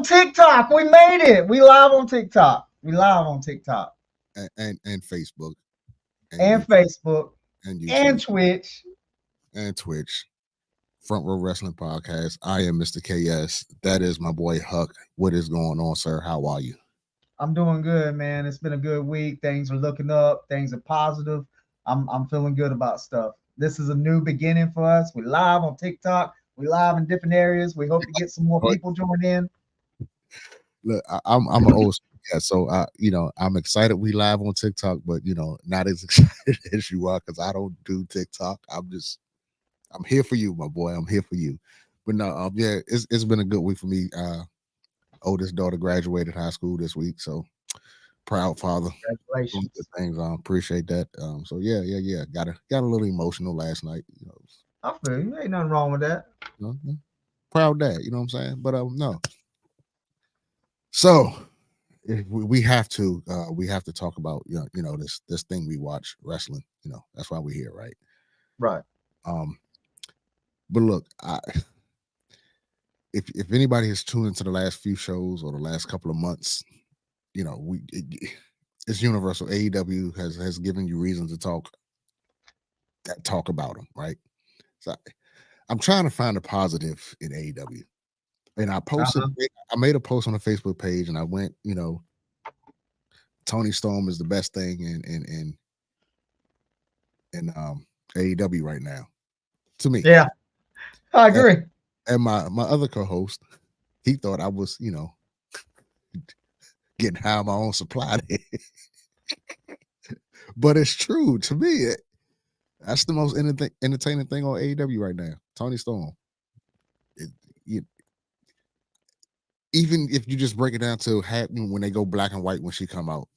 on TikTok. We made it. We live on TikTok. We live on TikTok and Facebook and and YouTube Facebook and and YouTube Twitch. and Twitch. Front Row Wrestling Podcast. I am Mr. KS. That is my boy Huck. What is going on, sir? How are you? I'm doing good, man. It's been a good week. Things are looking up. Things are positive. I'm feeling good about stuff. This is a new beginning for us. We live on TikTok. We live in different areas. We hope to get some more people join in. Look, I'm an old school cat, so I'm excited we live on TikTok, but not as excited as you are because I don't do TikTok. I'm here for you, my boy. I'm here for you. But no, yeah, it's been a good week for me. Oldest daughter graduated high school this week, so proud father. Doing good Congratulations. things. Appreciate that. So yeah. Got a little emotional last night. I feel you. Ain't nothing wrong with that. Yeah. Proud dad. You know what I'm saying? But no. So we have to talk about this thing we watch wrestling. That's why we're here, right? Right. Um, but look, if anybody has tuned into the last few shows or the last couple of months, it's universal. AEW has given you reason to talk about them, right? So I'm trying to find a positive in AEW, and Uh-huh. I made a post on the Facebook page, and I went, Tony Storm is the best thing in AEW right now to me. Yeah, I And, agree. and my other co-host, he thought I was, getting high on my own supply there. But it's true to me. That's the most entertaining thing on AEW right now. Tony Storm. It, you, even if you just break it down to when they go black and white when she come out,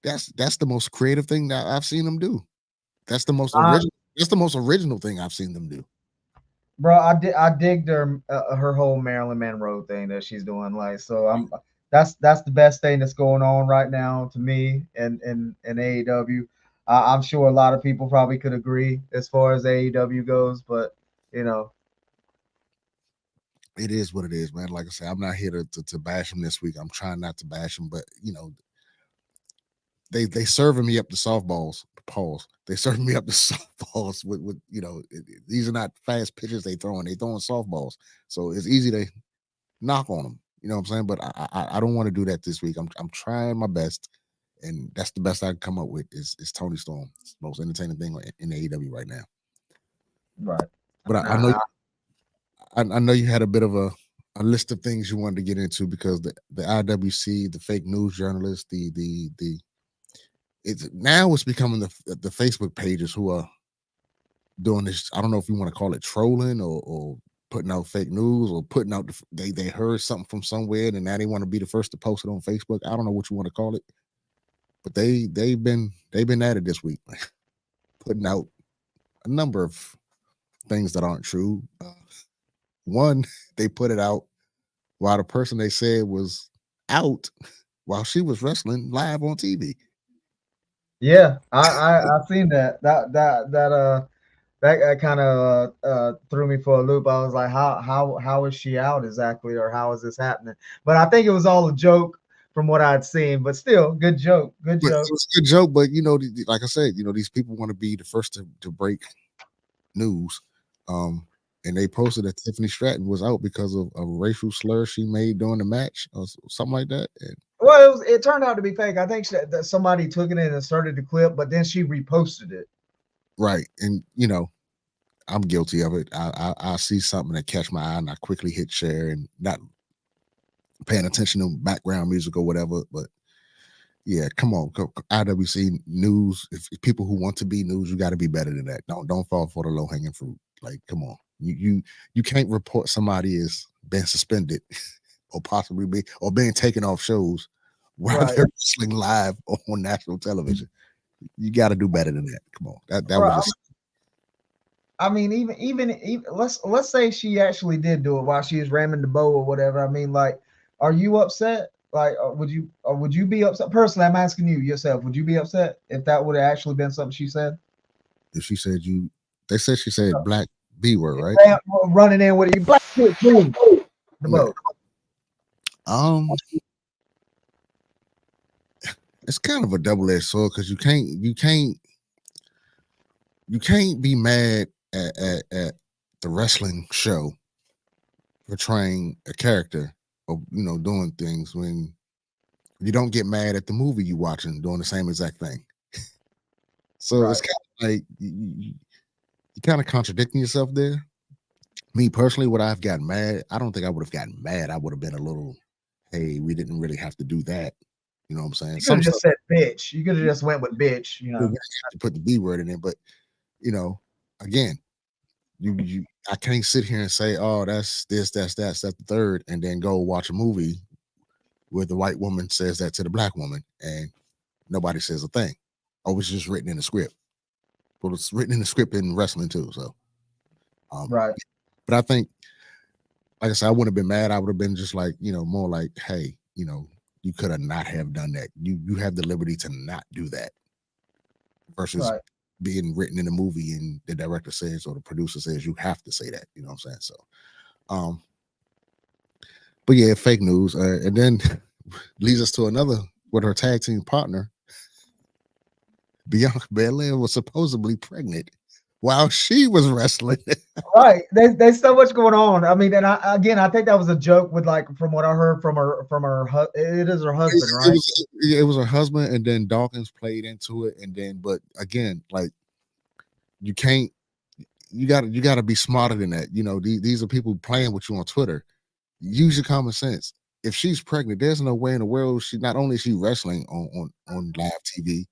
that's the most creative thing that I've seen them do. That's the most I, original. That's the most original thing I've seen them do. bro, I digged her whole Marilyn Monroe thing that she's doing. Like, so that's the best thing that's going on right now to me and AEW. I'm sure a lot of people probably could agree as far as AEW goes, but you know, It is what it is, man. Like I said, I'm not here to bash them this week. I'm trying not to bash them, but they serving me up the softballs. Pause. They serving me up the softballs with these are not fast pitches they throwing. They throwing softballs, so it's easy to knock on them. You know what I'm saying? But I don't want to do that this week. I'm trying my best, and that's the best I can come up with is Tony Storm. It's the most entertaining thing in AEW right now. right. But I know you had a bit of a list of things you wanted to get into because the IWC, the fake news journalists, the it's becoming the Facebook pages who are doing this. I don't know if you want to call it trolling or putting out fake news or putting out they heard something from somewhere and now they want to be the first to post it on Facebook. I don't know what you want to call it, but they've been at it this week, putting out a number of things that aren't true. One, they put it out while the person they said was out while she was wrestling live on TV. Yeah, I seen that kind of threw me for a loop. I was like, how is she out exactly, or how is this happening? But I think it was all a joke from what I'd seen. But still, good joke, good But it joke. was a good joke, but like I said, these people want to be the first to break news. And they posted that Tiffany Stratton was out because of a racial slur she made during the match or something like that. And, Well, it turned out to be fake. I think that somebody took it and inserted the clip, but then she reposted it. right, and I'm guilty of it. I see something that catch my eye and I quickly hit share and not paying attention to background music or whatever. But yeah, come on, IWC news. If people who want to be news, you got to be better than that. Don't fall for the low hanging fruit. Like, come on, you can't report somebody as been suspended or possibly being taken off shows while Right. they're wrestling live on national television. You got to do better than that. Come on, that Bro, was just I mean, even let's say she actually did do it while she was ramming the bow or whatever. I mean, like, are you upset? Like, would you be upset? Personally, I'm asking you yourself. Would you be upset if that would have actually been something she said? if she said you. They said she said black B word, right? Running in with you, black foot, boom, the Yeah. bow. Um, it's kind of a double edged sword because you can't be mad at the wrestling show portraying a character or doing things when you don't get mad at the movie you watching doing the same exact thing. So it's Right. kind of like you kind of contradicting yourself there. Me personally, would I've gotten mad? I don't think I would have gotten mad. I would have been a little, hey, we didn't really have to do that. You know what I'm saying? You could Some have just stuff said bitch. You could have just went with bitch. we really have to put the B word in it, but you know, again, you I can't sit here and say, oh, that's this, that's the third, and then go watch a movie where the white woman says that to the black woman and nobody says a thing. Oh, it's just written in the script. Well, it's written in the script in wrestling too. So, um, Right. but I think, like I said, I wouldn't have been mad. I would have been just like, more like, hey, you could have not have done that. You have the liberty to not do that versus Right. being written in a movie and the director says or the producer says you have to say that. You know what I'm saying? So, um, but yeah, fake news, and then leads us to another with her tag team partner Bianca Belair was supposedly pregnant while she was wrestling. Right. There's so much going on. I mean, and I think that was a joke with like from what I heard from her it is her husband, it right? was it was her husband, and then Dawkins played into it, and then but again, like you can't you gotta be smarter than that. These are people playing with you on Twitter. Use your common sense. If she's pregnant, there's no way in the world she not only is she wrestling on live TV,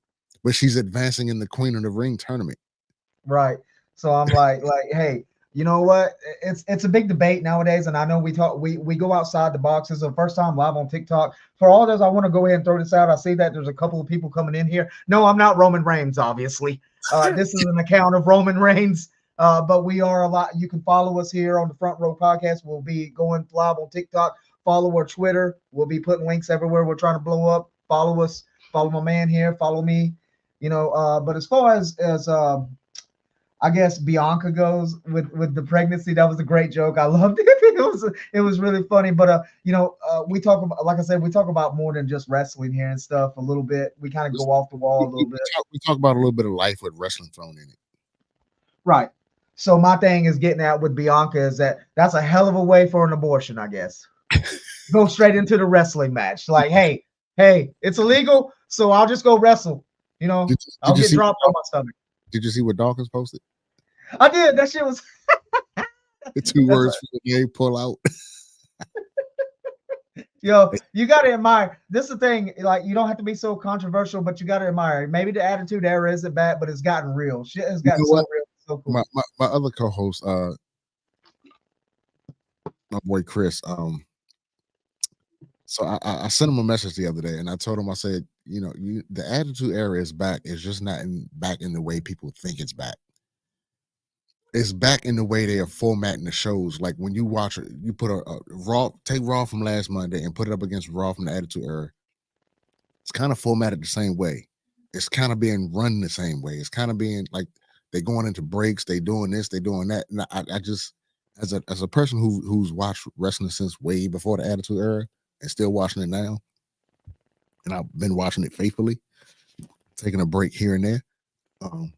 but she's advancing in the Queen of the Ring tournament. Right. So I'm like, hey, you know what? It's a big debate nowadays, and I know we go outside the box. It's the first time live on TikTok. For all those, I want to go ahead and throw this out. I see that there's a couple of people coming in here. No, I'm not Roman Reigns, obviously. This is an account of Roman Reigns. But we are a lot. You can follow us here on the Front Row Podcast. We'll be going live on TikTok. Follow our Twitter. We'll be putting links everywhere. We're trying to blow up. Follow us. Follow my man here. Follow me. But as far as I guess Bianca goes with the pregnancy. That was a great joke. I loved it. It was really funny. But we talk about, like I said, we talk about more than just wrestling here and stuff a little bit. We kind of go off the wall We, a we, little bit. we talk about a little bit of life with wrestling thrown in Right. So my thing is getting at with Bianca is that's a hell of a way for an abortion, I guess. Go straight into the wrestling match. Like, hey, it's illegal, so I'll just go wrestle. Did I'll you get see dropped on my stomach. did you see what Dawkins posted? I did. That shit was The two that's words for the game pull out. Yo, you gotta admire. This is the thing. Like, you don't have to be so controversial, but you gotta admire. Maybe the attitude era isn't bad, but it's gotten real. Shit has You gotten know so what? real, so My, cool. my, my other co-host, my boy Chris, so I sent him a message the other day and I told him, I said, the attitude era is back. It's just not back in the way people think it's back. It's back in the way they are formatting the shows. Like when you watch it, you put a Raw, take Raw from last Monday and put it up against Raw from the Attitude Era. It's kind of formatted the same way. It's kind of being run the same way. It's kind of being like they going into breaks, they doing this, they doing that. And I just as a person who's watched wrestling since way before the Attitude Era and still watching it now, and I've been watching it faithfully, taking a break here and there. Um,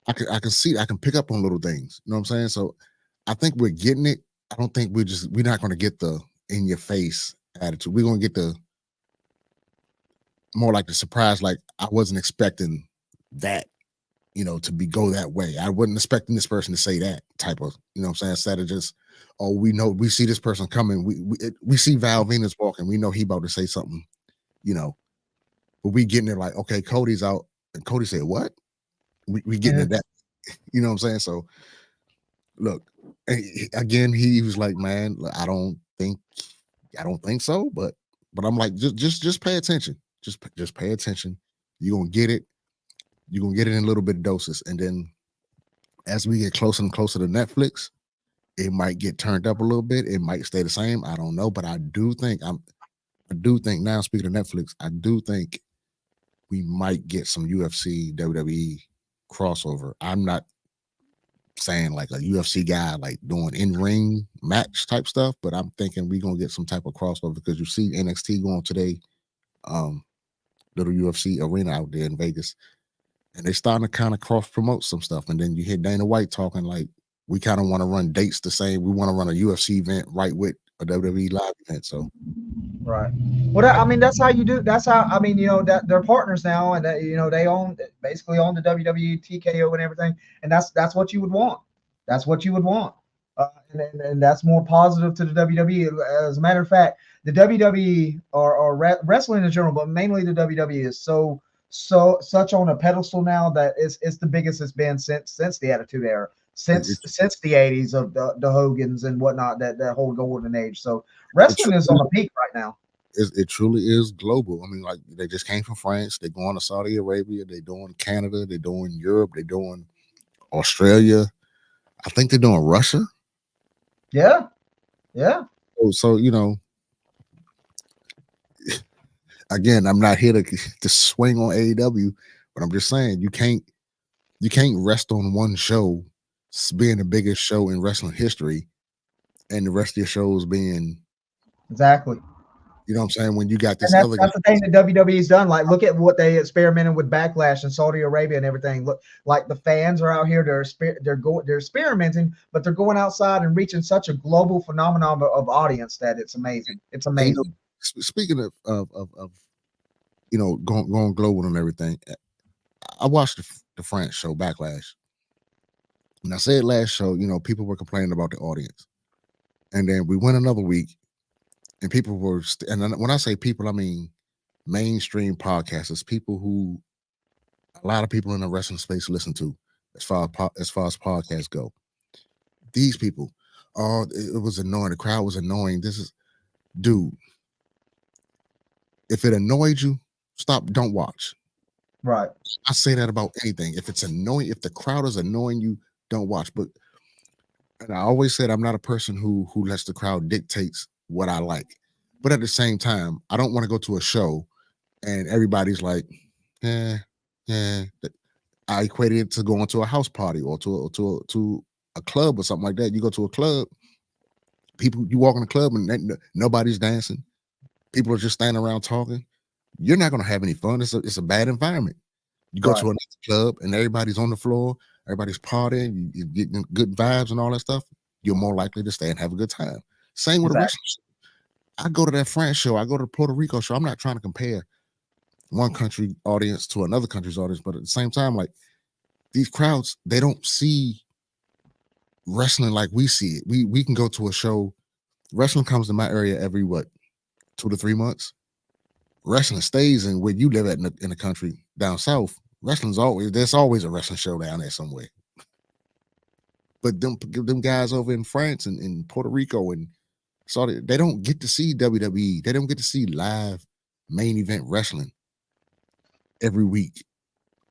I can pick up on little things. You know what I'm saying? So I think we're getting it. I don't think we're not gonna get the in your face attitude. We're gonna get the more like the surprise, like I wasn't expecting that, to be go that way. I wasn't expecting this person to say that type of, what I'm saying, instead of just, oh, we see this person coming. We see Val Venus walking. We know he about to say something, you know, but we getting it like, okay, Cody's out. And Cody said, what? We getting Yeah. it that, you know what I'm saying? So look, again, he was like, man, I don't think so, but I'm like, just pay attention. Just pay attention. You're gonna get it. You're gonna get it in a little bit of doses. And then as we get closer and closer to Netflix, it might get turned up a little bit. It might stay the same. I don't know. But I do think now, speaking of Netflix, I do think we might get some UFC WWE crossover. I'm not saying like a UFC guy like doing in ring match type stuff, but I'm thinking we're gonna get some type of crossover because you see NXT going today, um, little UFC arena out there in Vegas, and they starting to kind of cross promote some stuff. And then you hear Dana White talking like we kind of want to run dates the same. We want to run a UFC event right with a WWE live event. So Right. Well, I mean, that's how you do. That's how I mean, that they're partners now, and that, they basically own the WWE, TKO, and everything, and that's what you would want. That's what you would want, and that's more positive to the WWE. As a matter of fact, the WWE or wrestling in general, but mainly the WWE is such on a pedestal now that it's the biggest it's been since the Attitude Era, it, since the '80s of the Hogans and whatnot, that whole golden age. So it, wrestling is on truly a peak right now. it truly is global. I mean, like they just came from France. They're going to Saudi Arabia. They're doing Canada. They're doing Europe. They're doing Australia. I think they're doing Russia. Yeah, yeah, So again, I'm not here to swing on AEW, but I'm just saying you can't rest on one show being the biggest show in wrestling history, and the rest of your shows being, exactly. what I'm saying, when you got And this other guy. that's the thing that WWE's done. Like, look at what they experimented with Backlash in Saudi Arabia and everything. Look, like the fans are out here. They're experimenting, but they're going outside and reaching such a global phenomenon of audience that it's amazing. It's And amazing. speaking of going global and everything, I watched the France show Backlash, and I said last show, people were complaining about the audience, and then we went another week, and people were, and when I say people, I mean mainstream podcasters, people who a lot of people in the wrestling space listen to, as far as podcasts go. These people, oh, it was annoying. The crowd was annoying. This is, dude. If it annoyed you, stop. Don't watch. Right. I say that about anything. If it's annoying, if the crowd is annoying you, don't watch. But and I always said I'm not a person who lets the crowd dictates what I like. But at the same time, I don't want to go to a show and everybody's like, yeah, yeah. I equated it to going to a house party or to a club or something like that. You go to a club, people, you walk in the club and nobody's dancing. People are just standing around talking. You're not going to have any fun. It's a bad environment. You go Right. to another club and everybody's on the floor, everybody's partying, you're getting good vibes and all that stuff. You're more likely to stay and have a good time. Same with a Exactly. wrestling show. I go to that France show, I go to the Puerto Rico show. I'm not trying to compare one country audience to another country's audience, but at the same time, like these crowds, they don't see wrestling like we see it. We can go to a show. Wrestling comes to my area every 2 to 3 months. Wrestling stays in where you live at in the country down south. Wrestling's always there's always a wrestling show down there somewhere. But them guys over in France and in Puerto Rico and Saudi, they don't get to see WWE. They don't get to see live main event wrestling every week.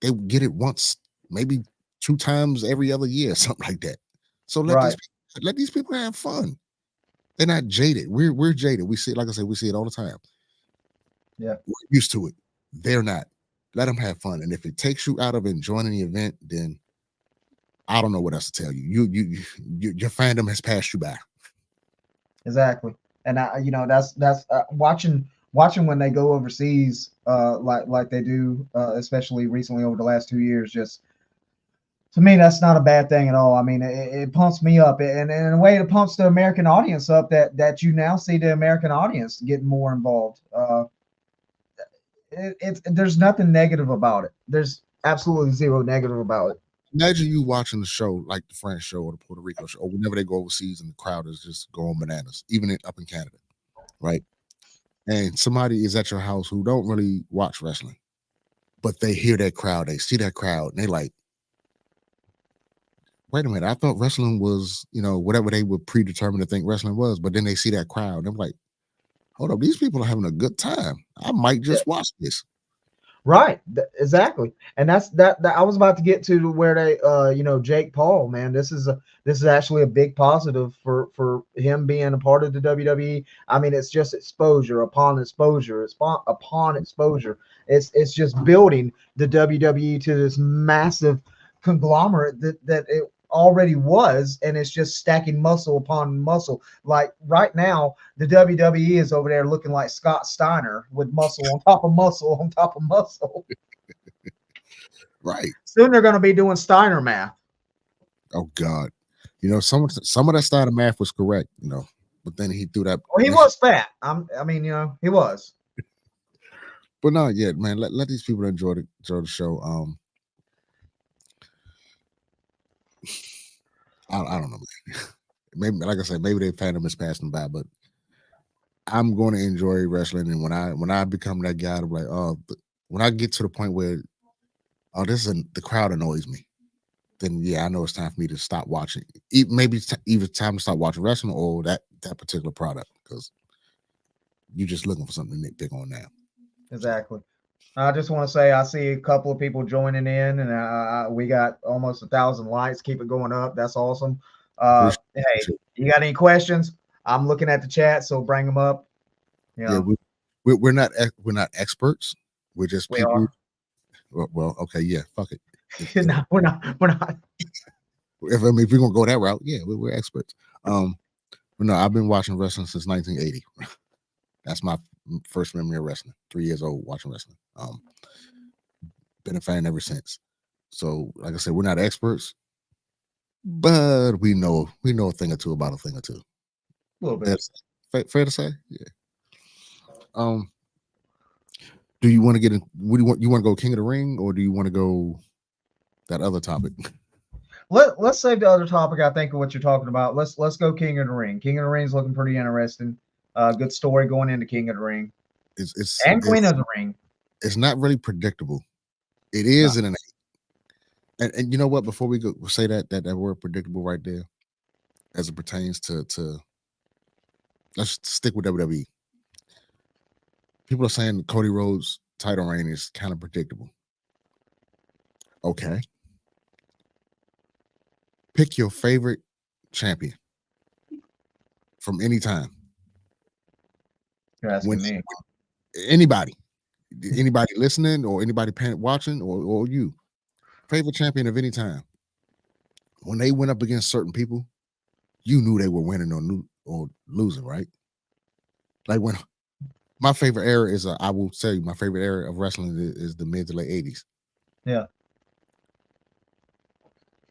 They get it once, maybe 2 times every other year, something like that. So Right. let these people have fun. They're not jaded. We're jaded. We see it, like I said, we see it all the time. Yeah. We're used to it. They're not. Let them have fun. And if it takes you out of enjoying the event, then I don't know what else to tell you. Your fandom has passed you by. Exactly. And that's watching when they go overseas, like they do, especially recently over the last 2 years. Just to me, that's not a bad thing at all. I mean, it pumps me up, and in a way, it pumps the American audience up. That you now see the American audience getting more involved. It's there's nothing negative about it. There's absolutely zero negative about it. Imagine you watching the show like the French show or the Puerto Rico show, or whenever they go overseas and the crowd is just going bananas, even up in Canada, right? And somebody is at your house who don't really watch wrestling, but they hear that crowd, they see that crowd, and they like, wait a minute, I thought wrestling was, whatever they were predetermined to think wrestling was, but then they see that crowd, and they're like, hold up, these people are having a good time. I might just watch this. Right, exactly, and that I was about to get to where they, Jake Paul, man, this is actually a big positive for him being a part of the WWE. I mean, it's just exposure upon exposure, upon exposure. It's just building the WWE to this massive conglomerate that already was, and it's just stacking muscle upon muscle. Like right now, the WWE is over there looking like Scott Steiner with muscle on top of muscle on top of muscle. Right. Soon they're going to be doing Steiner math. Oh God. Some of that style of math was correct, but then he threw that. Well, he was fat. I mean, he was. But no, yeah, man. Let these people enjoy the show. I don't know. Maybe, like I said, maybe they fandom is passing by, but I'm going to enjoy wrestling. And when I become that guy, I'm like, oh, when I get to the point where, oh, the crowd annoys me, then yeah, I know it's time for me to stop watching. Maybe it's either time to stop watching wrestling or that particular product, because you're just looking for something to nitpick on now. Exactly. I just want to say I see a couple of people joining in, and we got almost 1,000 likes. Keep it going up. That's awesome. Appreciate, Hey, appreciate you got any questions? I'm looking at the chat, so bring them up. You Yeah, know, we're not experts. We're just we people. are. Well, okay, yeah, fuck it. No, we're not. We're not. If we're gonna go that route, yeah, we're experts. But no, I've been watching wrestling since 1980. That's my first memory of wrestling. 3 years old watching wrestling. Been a fan ever since. So, like I said, we're not experts, but we know a thing or two about a thing or two. A little bit. That's fair to say. Yeah. Um, do you want to get in? What do you want? You want to go King of the Ring, or do you want to go that other topic? Let's save the other topic. I think of what you're talking about. Let's go King of the Ring. King of the Ring's looking pretty interesting. Good story going into King of the Ring It's it's and Queen it's of the Ring. it's not really predictable. It No, is in an and you know what? Before we go say that word predictable right there, as it pertains to let's stick with WWE. People are saying Cody Rhodes' title reign is kind of predictable. Okay, pick your favorite champion from any time. you're When asking me. anybody, anybody listening or anybody watching or you, favorite champion of any time. When they went up against certain people, you knew they were winning or losing, right? Like when my favorite era is, I will tell you, my favorite era of wrestling is the mid to late 80s. Yeah,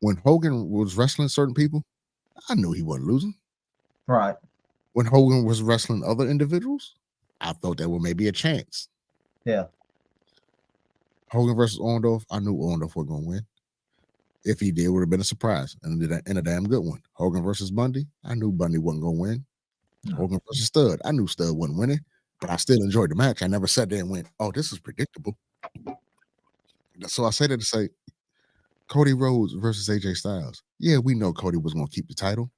When Hogan was wrestling certain people, I knew he wasn't losing. right. When Hogan was wrestling other individuals, I thought there was maybe a chance. Yeah, Hogan versus Orndorff, I knew Orndorff was going to win. If he did, it would have been a surprise and a damn good one. Hogan versus Bundy, I knew Bundy wasn't going to win. no. Hogan versus Stud, I knew Stud wasn't winning, but I still enjoyed the match. I never sat there and went, "Oh, this is predictable." So I say that to say, Cody Rhodes versus AJ Styles. Yeah, we know Cody was going to keep the title,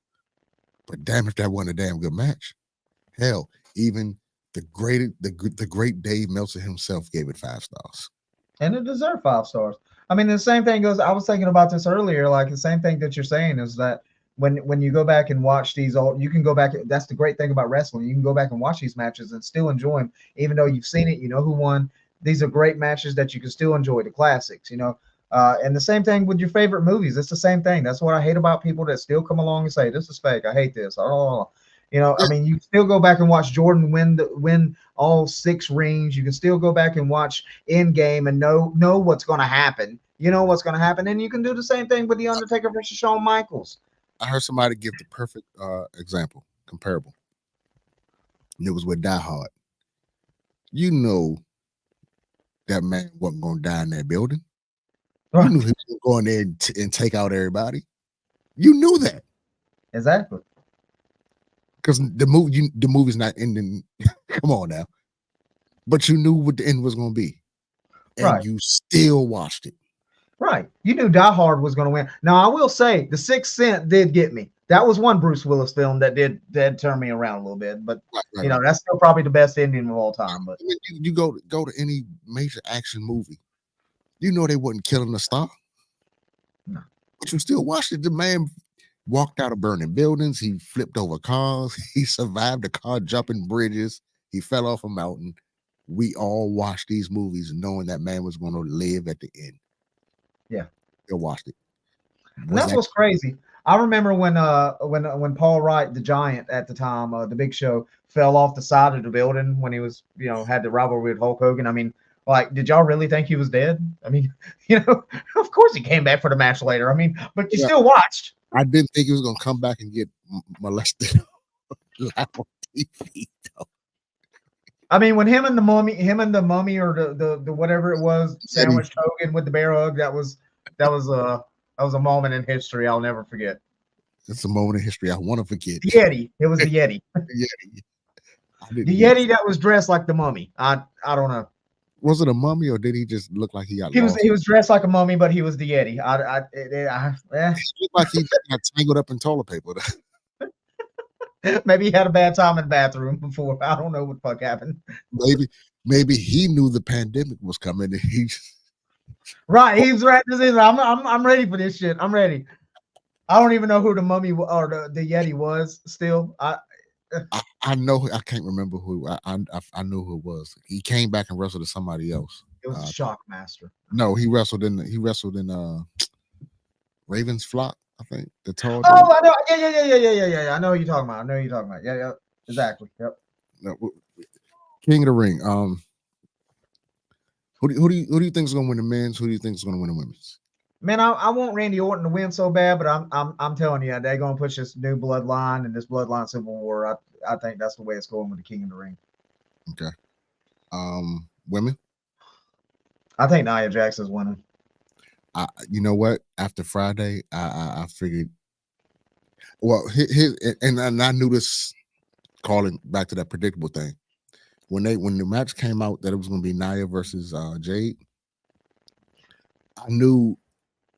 but damn if that wasn't a damn good match. Hell, even the great Dave Meltzer himself gave it 5 stars. And it deserved 5 stars. I mean, the same thing goes. I was thinking about this earlier. Like the same thing that you're saying is that when you go back and watch these old, you can go back. That's the great thing about wrestling. You can go back and watch these matches and still enjoy them, even though you've seen it. You know who won. These are great matches that you can still enjoy. The classics, and the same thing with your favorite movies. It's the same thing. That's what I hate about people that still come along and say this is fake. I hate this. Oh, I Yeah, mean, you still go back and watch Jordan win all 6 rings. You can still go back and watch Endgame and know what's going to happen. You know what's going to happen, and you can do the same thing with the Undertaker versus Shawn Michaels. I heard somebody give the perfect example, comparable, and it was with Die Hard. You know that man wasn't going to die in that building. You Right. knew he was going there and take out everybody. You knew that Exactly. because the movie's not ending. Come on now, but you knew what the end was going to be, and Right. you still watched it. Right. You knew Die Hard was going to win. Now I will say The Sixth Sense did get me. That was one Bruce Willis film that turn me around a little bit. But Right, right, right. that's still probably the best ending of all time. But I mean, you go to any major action movie, you know they wasn't killing the star, no. but you still watched it. The man walked out of burning buildings. He flipped over cars. He survived a car jumping bridges. He fell off a mountain. We all watched these movies knowing that man was going to live at the end. Yeah. Still watched it. And Was that's that what's crazy. I remember when Paul Wright, the Giant at the time, the Big Show, fell off the side of the building when he was, had the rivalry with Hulk Hogan. I mean, like, did y'all really think he was dead? I mean, of course he came back for the match later. I mean, but you yeah, still watched. I didn't think he was gonna come back and get molested live on TV. I mean, when him and the mummy, or the whatever it was, Yeti. sandwiched Hogan with the bear hug, that was a moment in history I'll never forget. It's a moment in history I want to forget. The Yeti. It was the Yeti. Yeti. I The didn't get it. Yeti that was dressed like the mummy. I don't know. Was it a mummy or did he just look like he got He was lost? he was dressed like a mummy, but he was the Yeti. He looked like he just got tangled up in toilet paper. Maybe he had a bad time in the bathroom before. I don't know what the fuck happened. maybe maybe he knew the pandemic was coming and he just, Right, he was right. I'm ready for this shit. I'm ready. I don't even know who the mummy or the Yeti was. Still, I know I can't remember who I knew who it was. He came back and wrestled to somebody else. it was the Shock Master. No, he wrestled in Raven's Flock, I think. The tall dude. Oh, I know. Yeah. I know what you're talking about. I know what you're talking about. Yeah. Exactly. Yep. No, King of the Ring. Who do you think is gonna win the men's? Who do you think is gonna win the women's? Man, I want Randy Orton to win so bad, but I'm telling you, they're gonna push this new bloodline and this bloodline civil war. I think that's the way it's going with the King of the Ring. Okay. Women. I think Nia Jax is winning. You know what? After Friday, I figured. Well, and I knew this. Calling back to that predictable thing, when the match came out that it was going to be Nia versus Jade, I knew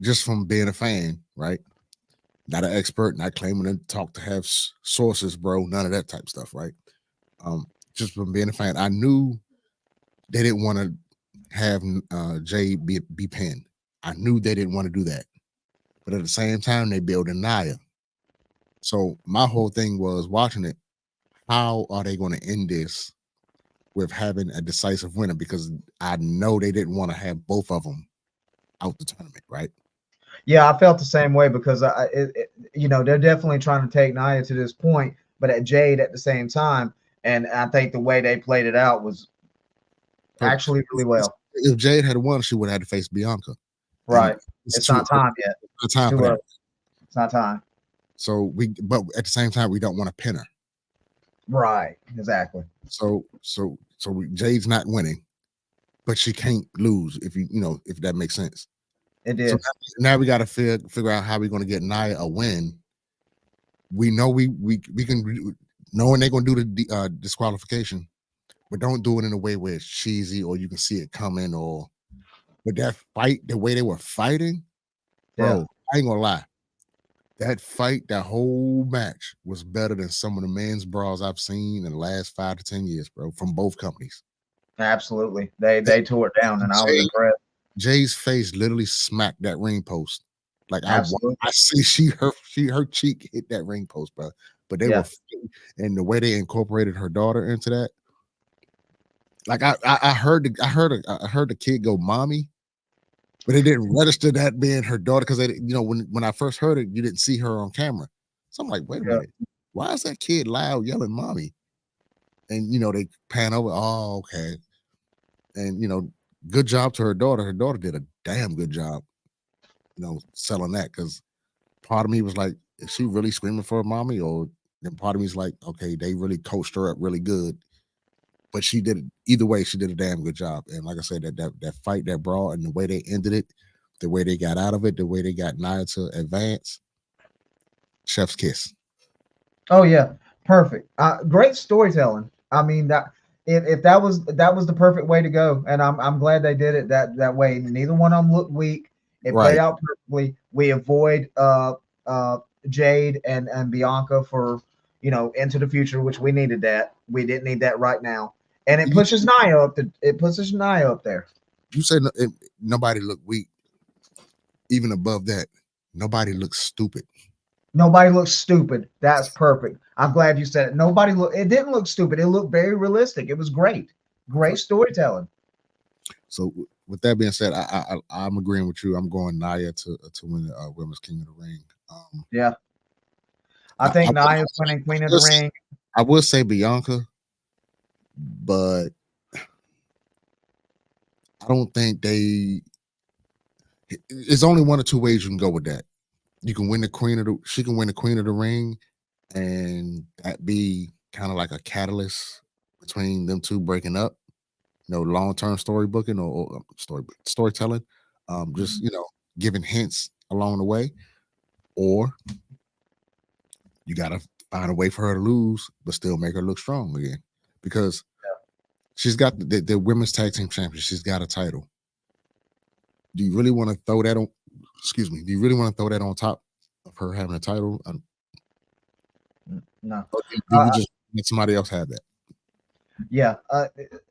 just from being a fan, right? Not an expert, not claiming to talk to have sources, bro. None of that type stuff, right? Just from being a fan, I knew they didn't want to have Jade be pinned. I knew they didn't want to do that, but at the same time, they building Nia. So my whole thing was watching it. How are they going to end this with having a decisive winner? Because I know they didn't want to have both of them out the tournament, right? Yeah, I felt the same way because they're definitely trying to take Nia to this point, but at Jade at the same time, and I think the way they played it out was So actually really well. if Jade had won, she would have had to face Bianca. And Right. It's not time yet. It's not time Too for that. early. It's not time. So but at the same time, we don't want to pin her. Right. Exactly. So Jade's not winning, but she can't lose if if that makes sense. It did. So now we got to figure out how we're going to get Nia a win. We know we can, knowing they're going to do the disqualification, but don't do it in a way where it's cheesy or you can see it coming. But that fight, the way they were fighting, bro, Yeah. I ain't gonna lie. That fight, that whole match was better than some of the men's brawls I've seen in the last 5 to 10 years, bro, from both companies. Absolutely. They tore it down, and I was impressed. Jay's face literally smacked that ring post. Like I Absolutely. see her cheek hit that ring post, bro. But they were, and the way they incorporated her daughter into that. Like I heard the kid go mommy, but it didn't register that being her daughter because when I first heard it, you didn't see her on camera. So I'm like, wait a minute, why is that kid loud yelling mommy? And they pan over. Oh, okay. And good job to her daughter. Her daughter did a damn good job, selling that, because part of me was like, is she really screaming for her mommy? Or then part of me is like, okay, they really coached her up really good. But she did it either way. She did a damn good job. And like I said, that fight, that brawl, and the way they ended it, the way they got out of it, the way they got Nia to advance, chef's kiss. Oh yeah, perfect. Great storytelling. I mean that if that was the perfect way to go, and I'm glad they did it that way. Neither one of them looked weak. It played out perfectly. We avoid Jade and Bianca for into the future, which we needed that. We didn't need that right now, and it pushes Nia up. It pushes Nia up there. You said nobody looked weak. Even above that, nobody looks stupid. Nobody looks stupid. That's perfect. I'm glad you said it. It didn't look stupid. It looked very realistic. It was great. Great storytelling. So with that being said, I'm agreeing with you. I'm going Naya to win the Women's King of the Ring. Yeah, I Now, think Naya's winning Queen of the will say, Ring. I will say Bianca, but I don't think they. It's only one or two ways you can go with that. You can win the Queen of the. She can win the Queen of the Ring, and that be kind of like a catalyst between them two breaking up. Long term story booking or storytelling. Just Mhm. giving hints along the way, or you gotta find a way for her to lose, but still make her look strong again, because she's got the women's tag team champion. She's got a title. Do you really want to throw that on? Excuse me. Do you really want to throw that on top of her having a title? No. Or do we just let somebody else have that? Yeah.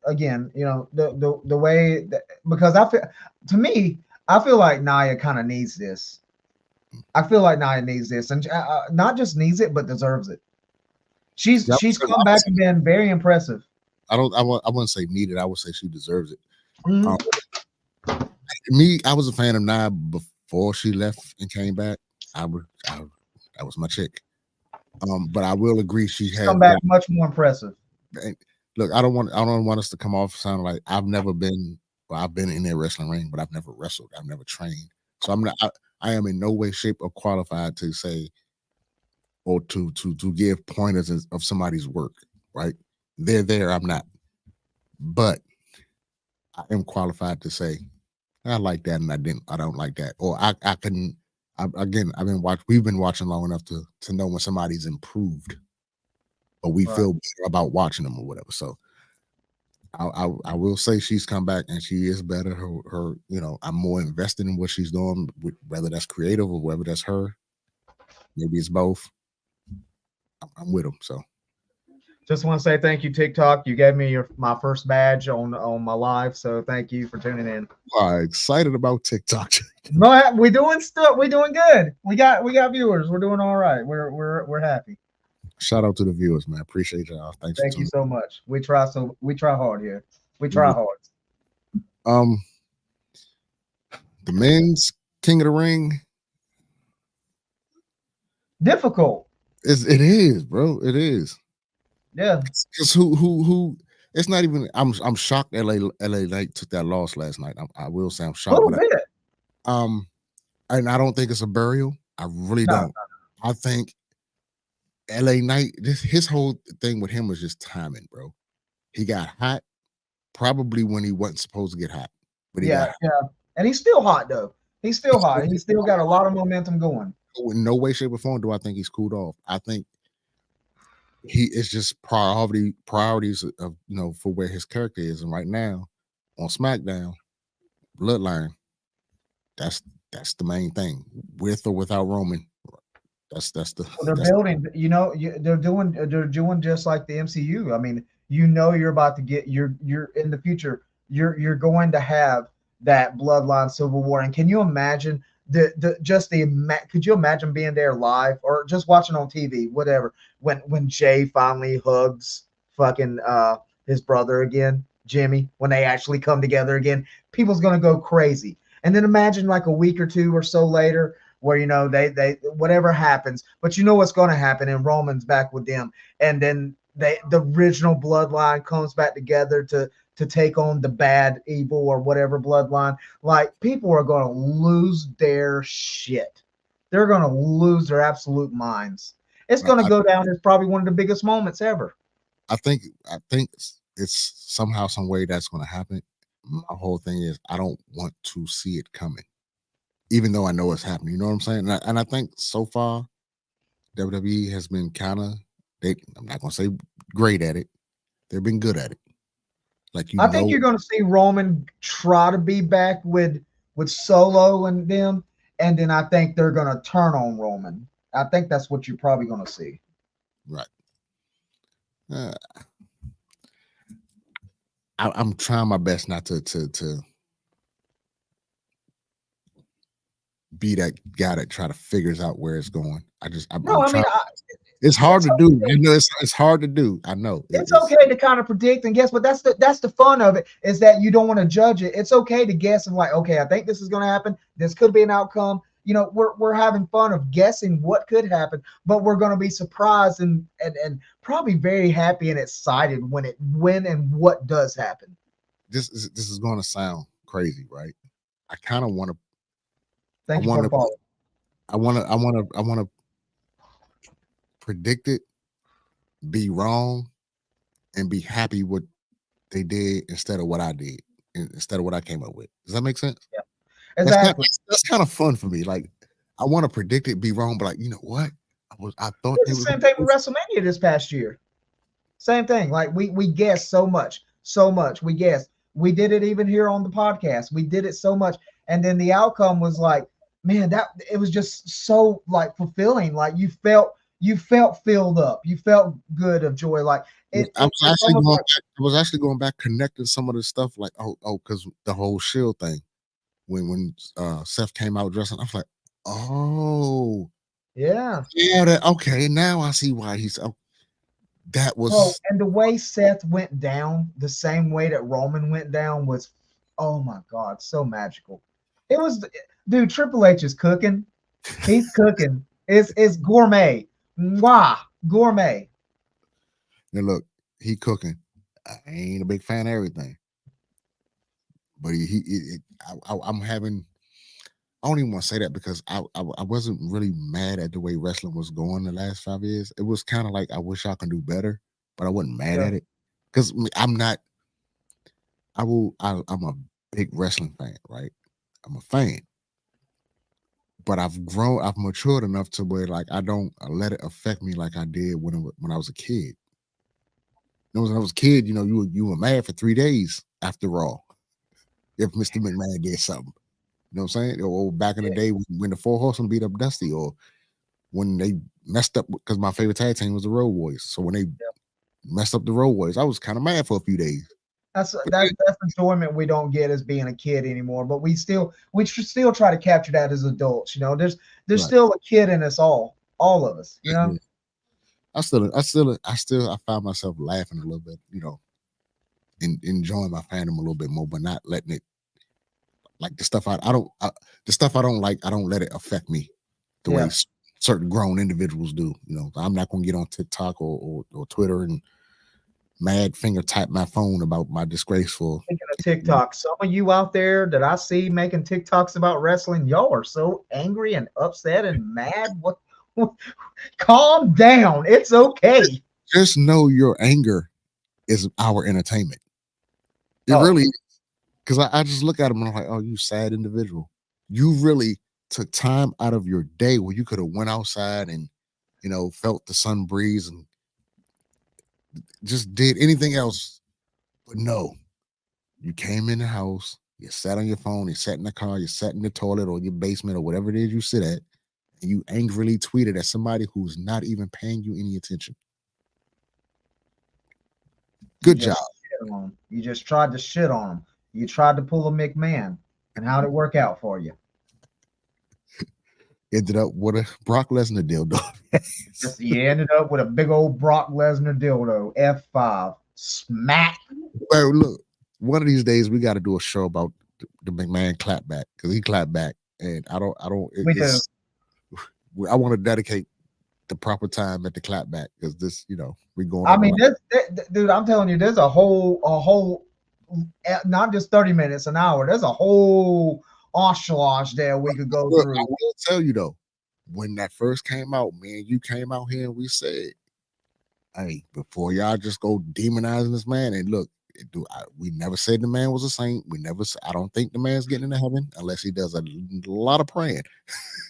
Again, the way that, because I feel, to me, I feel like Nia kind of needs this. I feel like Nia needs this, and not just needs it, but deserves it. Yeah, She's come back and been very impressive. I don't. I wouldn't say needed. I would say she deserves it. Um, Mhm. Me, I was a fan of Nia before she left and came back. I that was my chick. But I will agree she She's has come back grown. much more impressive. And look, I don't want us to come off sounding like I've never been. Well, I've been in a wrestling ring, but I've never wrestled. I've never trained. So I'm not. I am in no way, shape, or qualified to say or to give pointers of somebody's work. Right? They're there. I'm not. But I am qualified to say I like that and I didn't. I don't like that. Or I can. Again, We've been watching long enough to know when somebody's improved, or we Right. feel better about watching them or whatever. So I will say she's come back and she is better. I'm more invested in what she's doing, whether that's creative or whether that's her. Maybe it's both. I'm with them. So Just want to say thank you, TikTok. You gave me my first badge on my live, so thank you for tuning in. excited about TikTok. No, we doing stuff. We doing good. We got viewers. We're doing all right. We're happy. Shout out to the viewers, man. Appreciate y'all. Thanks for Thank you tuning. so much. We try hard here. We We try do. hard. Um, the men's King of the Ring Difficult. it is, bro. It is. Yeah. Because who? It's not even. I'm shocked. LA Knight took that loss last night. I will say I'm A shocked, little but bit. um, and I don't think it's a burial. I really No. don't. I think LA Knight. His whole thing with him was just timing, bro. He got hot probably when he wasn't supposed to get hot, but he got Yeah. hot. Yeah. And he's still hot though. He's still hot. He's still got a lot of momentum going. In no way, shape, or form do I think he's cooled off. I think he is just priorities of for where his character is, and right now on SmackDown, Bloodline. That's that's the main thing, with or without Roman. That's the Well, they're that's building. They're doing just like the MCU. I mean, you're about to get you're in the future. You're going to have that bloodline civil war. And can you imagine could you imagine being there live or just watching on TV, whatever, when Jay finally hugs fucking his brother again, Jimmy, when they actually come together again, people's gonna go crazy. And then imagine like a week or two or so later where they whatever happens, but you know what's going to happen, and Roman's back with them, and then the original bloodline comes back together to take on the bad evil or whatever bloodline. Like people are going to lose their shit. They're going to lose their absolute minds. It's going to I, go down as probably one of the biggest moments ever. I think it's somehow some way that's going to happen. My whole thing is I don't want to see it coming, even though I know it's happening. You know what I'm saying? And I think so far WWE has been kind of I'm not going to say great at it. They've been good at it. Like I think you're going to see Roman try to be back with Solo and them, and then I think they're going to turn on Roman. I think that's what you're probably going to see. right. Uh, I'm trying my best not to be that guy that try to figures out where it's going. No, I'm I mean, trying. It's hard It's to do. You know, it's hard to do. I know it's it's okay to kind of predict and guess, but that's the fun of it is that you don't want to judge it. It's okay to guess and like, okay, I think this is going to happen. This could be an outcome. We're having fun of guessing what could happen, but we're going to be surprised and probably very happy and excited when and what does happen. this is going to sound crazy, right? I kind of want to. I Thank you for want the to. follow. I want to predict it, be wrong, and be happy what they did instead of what I did, instead of what I came up with. Does that make sense? Yeah, That's kind exactly. that's kind of fun for me. Like I want to predict it, be wrong, but like you know what? I thought It's they the was gonna same thing do with this. WrestleMania this past year. Same thing. Like we guessed so much, so much. We guessed. We did it even here on the podcast. We did it so much, and then the outcome was like, man, that it was just so like fulfilling. Like you felt filled up. You felt good of joy. Like it's almost like I was actually going back, connecting some of the stuff like because the whole Shield thing when Seth came out dressing, I was like, oh yeah. yeah, okay, now I see why he's that Bro, was and the way Seth went down, the same way that Roman went down was, oh my God, so magical. It was, dude. Triple H is cooking. He's cooking. It's gourmet. Mwah, gourmet. now look, he cooking. I ain't a big fan of everything, but I'm having. I don't even want to say that because I wasn't really mad at the way wrestling was going the last 5 years. It was kind of like I wish I can do better, but I wasn't mad Yeah, at it because I'm not. I'm a big wrestling fan, right? I'm a fan, but I've matured enough to where like I don't let it affect me like I did when I was a kid. You know, when I was a kid, you were mad for 3 days after Raw if Mr. McMahon did something. You know what I'm saying? Or back in the yeah, day when the Four Horsemen beat up Dusty, or when they messed up because my favorite tag team was the Road Warriors. So when they yeah. messed up the Road Warriors, I was kind of mad for a few days. That's But that's that's enjoyment we don't get as being a kid anymore. But we should still try to capture that as adults. There's right, still a kid in us all of us. yeah. I found myself laughing a little bit, enjoying my fandom a little bit more, but not letting it like the stuff I don't like. I don't let it affect me the way Yeah. certain grown individuals do. I'm not going to get on TikTok or Twitter and mad finger type my phone about my disgraceful. Speaking of TikTok, some of you out there that I see making TikToks about wrestling, y'all are so angry and upset and mad. What calm down. It's okay. Just know your anger is our entertainment. It Oh, really, because I just look at them and I'm like, oh, you sad individual. You really took time out of your day where you could have went outside and felt the sun breeze and just did anything else. But no, you came in the house, you sat on your phone, you sat in the car, you sat in the toilet or your basement or whatever it is you sit at, and you angrily tweeted at somebody who's not even paying you any attention. you Good job. just shit on them. You just tried to shit on them. You tried to pull a McMahon. And how'd it work out for you? Ended up with a Brock Lesnar dildo. Just you ended up with a big old Brock Lesnar dildo, F5. Smack. Well, look, one of these days we got to do a show about the McMahon clapback because he clapped back, and I don't. We do. I want to dedicate the proper time at the clapback because this, we going I over mean, like dude, I'm telling you, there's a whole, not just 30 minutes, an hour. There's a whole entourage there we could go look, I through. will tell you though, when that first came out, me and you came out here and we said, "Hey, before y'all just go demonizing this man," and look, we never said the man was a saint. We never. I don't think the man's getting into heaven unless he does a lot of praying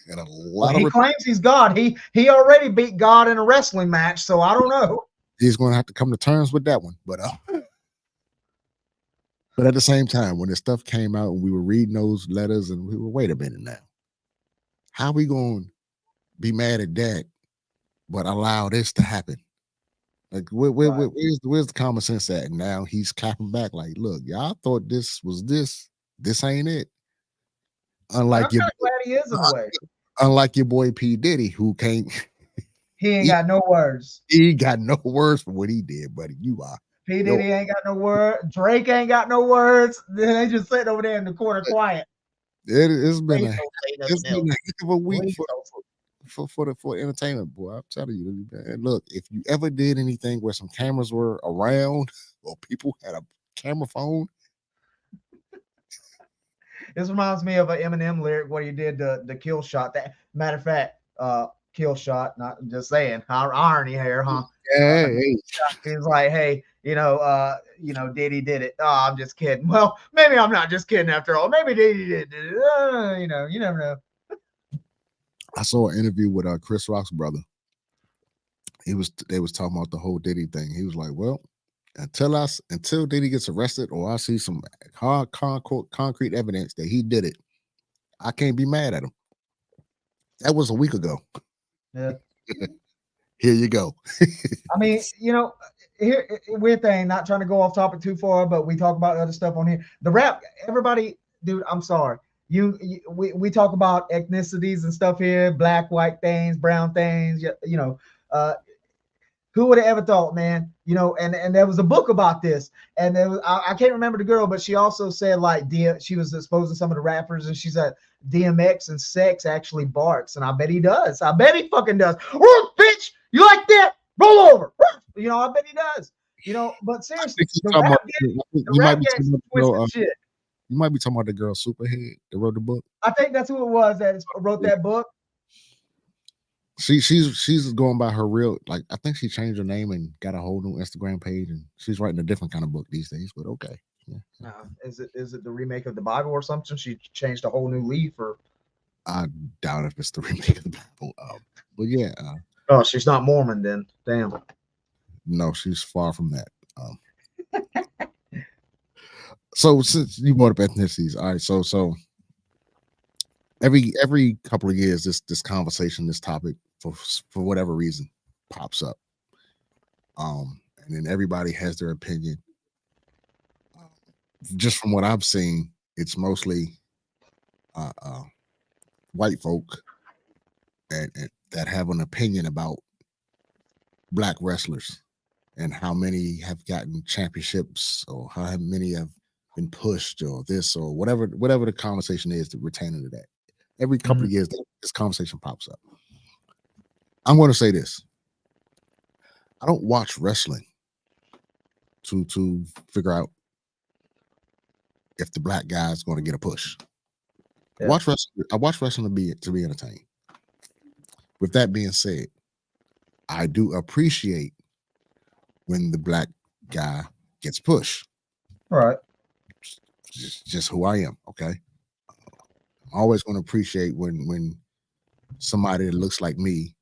and a Well, lot of. he claims he's God. He already beat God in a wrestling match, so I don't know. He's going to have to come to terms with that one, but at the same time, when the stuff came out and we were reading those letters, and we were, wait a minute now, how we going to be mad at that, but allow this to happen? Like, Right. where's the common sense at? And now he's clapping back, like, look, y'all thought this was this. This ain't it. And I'm Unlike your kind of glad he is in a way. unlike your boy P Diddy, who can't. He ain't He, got no words. he ain't got no words for what he did, buddy. You are. P Yo, Diddy ain't got no word. Drake ain't got no words. They just sitting over there in the corner quiet. it's been Please a don't say it's nothing been else. a heck of a week Please don't. for entertainment, boy. I'm telling you, man. Look, if you ever did anything where some cameras were around or people had a camera phone, This reminds me of an Eminem lyric where he did the kill shot. That matter of fact, kill shot. Not just saying. Irony here, huh? yeah, hey, He's like, hey, Diddy did it. Oh, I'm just kidding. Well, maybe I'm not just kidding after all. Maybe Diddy did it. You never know. I saw an interview with Chris Rock's brother. They was talking about the whole Diddy thing. He was like, well, until Diddy gets arrested or I see some hard concrete evidence that he did it, I can't be mad at him. That was a week ago. Yeah. Here you go. I mean, here weird thing. Not trying to go off topic too far, but we talk about other stuff on here. The rap, everybody, dude. I'm sorry. We talk about ethnicities and stuff here, black, white things, brown things. Uh, who would have ever thought, man? And there was a book about this, and I can't remember the girl, but she also said like she was exposing some of the rappers, and she said DMX and sex actually barks, and I bet he does. I bet he fucking does. Oh, bitch, you like that? Roll over. I bet he does. But I seriously, think you talking about. I think the you might rap be game talking about the twisted girl. shit. You might be talking about the girl Superhead that wrote the book. I think that's who it was that wrote Yeah. that book. She's going by her real, like, I think she changed her name and got a whole new Instagram page, and she's writing a different kind of book these days. But okay, yeah. Is it the remake of the Bible or something? She changed a whole new leaf, or I doubt if it's the remake of the Bible. But yeah, oh, she's not Mormon then. Damn. no, she's far from that. Um, so since you brought up ethnicities, all right. So every couple of years, this conversation, this topic, for whatever reason, pops up. And then everybody has their opinion. Just from what I've seen, it's mostly uh, uh, white folk and that have an opinion about black wrestlers and how many have gotten championships or how many have been pushed or this or whatever the conversation is to retaining to that. Every couple Mhm. of years, this conversation pops up. I'm going to say this: I don't watch wrestling to figure out if the black guy is going to get a push. Yeah. I watch wrestling to be entertained. With that being said, I do appreciate when the black guy gets pushed. All right. Just who I am. Okay, I'm always going to appreciate when somebody that looks like me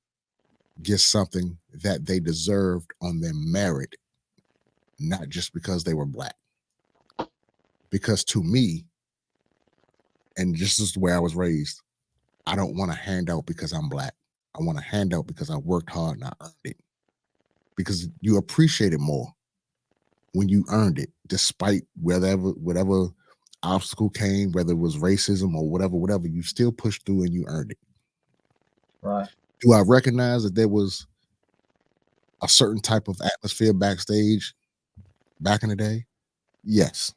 gets something that they deserved on their merit, not just because they were black. Because to me, and just as the way I was raised, I don't want a handout because I'm black. I want a handout because I worked hard and I earned it. Because you appreciate it more when you earned it, despite whatever obstacle came, whether it was racism or whatever, you still pushed through and you earned it. Right. Do I recognize that there was a certain type of atmosphere backstage back in the day? Yes.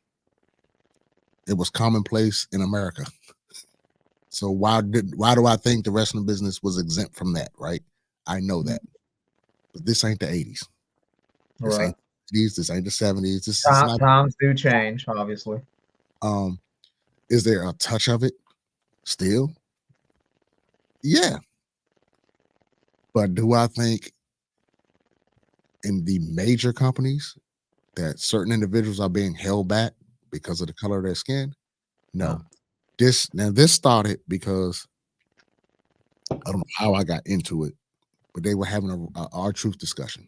It was commonplace in America. So why do I think the wrestling business was exempt from that, right? I know that. But this ain't the 80s. All This right. ain't the 80s, this ain't the 70s. This is not Times do change, obviously. um is there a touch of it still? Yeah. But do I think in the major companies that certain individuals are being held back because of the color of their skin? No. No. This started because I don't know how I got into it, but they were having a R-Truth discussion.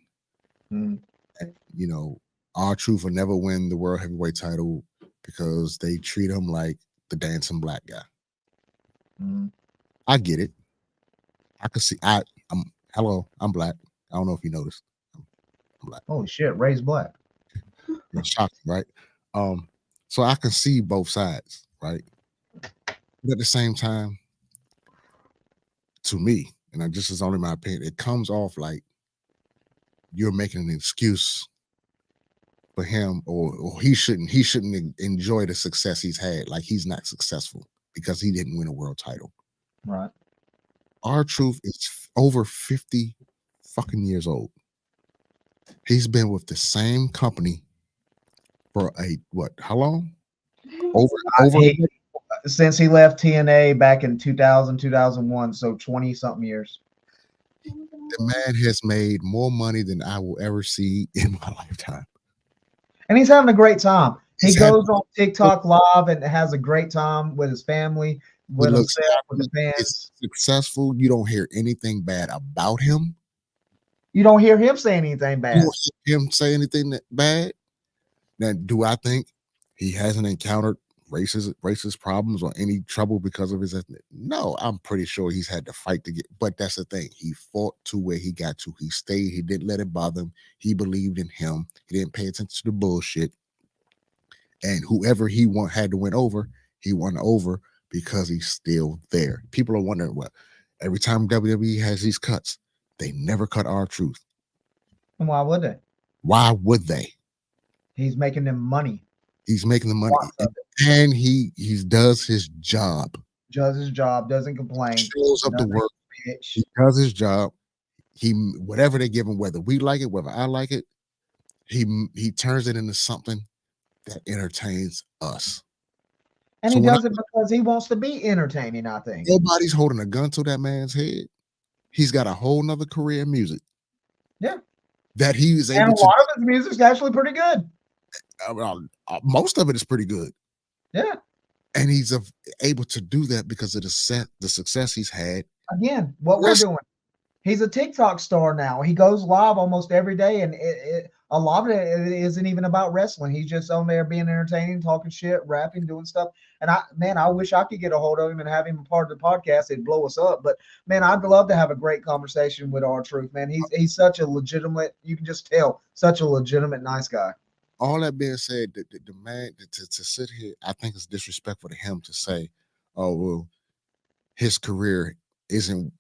Mm. And, R-Truth will never win the world heavyweight title because they treat him like the dancing black guy. Mm. I get it. I can see. I'm black. I don't know if you noticed. I'm black. Holy shit, raised black. It's shocking, right? So I can see both sides, right? But at the same time, to me, and I just is only my opinion, it comes off like you're making an excuse for him, or he shouldn't enjoy the success he's had. Like he's not successful because he didn't win a world title. Right. Our truth is over 50 fucking years old. He's been with the same company for a what? How long? Over He since he left TNA back in 2000, 2001, so 20 something years. the man has made more money than I will ever see in my lifetime. And he's having a great time. He He's had goes on TikTok live and has a great time with his family, he with looks himself, with the happy. He's fans. successful. You don't hear anything bad about him. You don't hear him say anything You bad. don't hear him say anything bad. Now, do I think he hasn't encountered racist problems or any trouble because of his ethnic? No, I'm pretty sure he's had to fight to get. But that's the thing. He fought to where he got to. He stayed. He didn't let it bother him. He believed in him. He didn't pay attention to the bullshit. And whoever had to win over, he won over because he's still there. People are wondering, well, every time WWE has these cuts, they never cut our truth. And why would they? Why would they? He's making them money. He's making the money, Lots of it. and he does his job. Does his job, doesn't complain, Shows up to doesn't work. bitch. He does his job. He whatever they give him, whether we like it, whether I like it, he turns it into something that entertains us. And So he when does it because he wants to be entertaining, I think. nobody's holding a gun to that man's head, he's got a whole nother career in music. Yeah. That he is And able a to. lot of his music's actually pretty good. Most of it is pretty good. Yeah. And he's able to do that because of the success he's had. Again, what we're doing. He's a TikTok star now. He goes live almost every day, and a lot of it isn't even about wrestling. He's just on there being entertaining, talking shit, rapping, doing stuff. And I wish I could get a hold of him and have him a part of the podcast. It'd blow us up. But man, I'd love to have a great conversation with R-Truth. Man, he's such a legitimate. You can just tell, such a legitimate, nice guy. All that being said, the man to sit here, I think it's disrespectful to him to say, "Oh well, his career isn't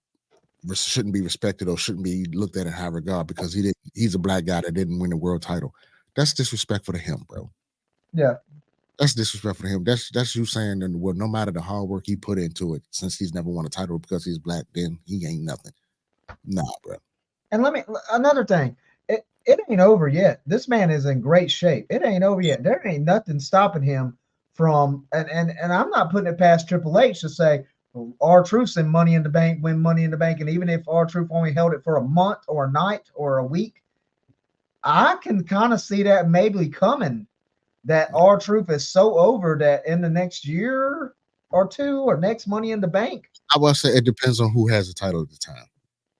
shouldn't be respected or shouldn't be looked at in high regard because he's a black guy that didn't win the world title." That's disrespectful to him, bro. Yeah. That's disrespectful to him. That's you saying that, well, no matter the hard work he put into it, since he's never won a title because he's black, then he ain't nothing. Nah, bro. And another thing. It ain't over yet. This man is in great shape. It ain't over yet. There ain't nothing stopping him from and I'm not putting it past Triple H to say R-Truth's in Money in the Bank, win Money in the Bank, and even if R-Truth only held it for a month or a night or a week, I can kind of see that maybe coming. That R-Truth is so over that in the next year or two or next Money in the Bank. I will say it depends on who has the title at the time.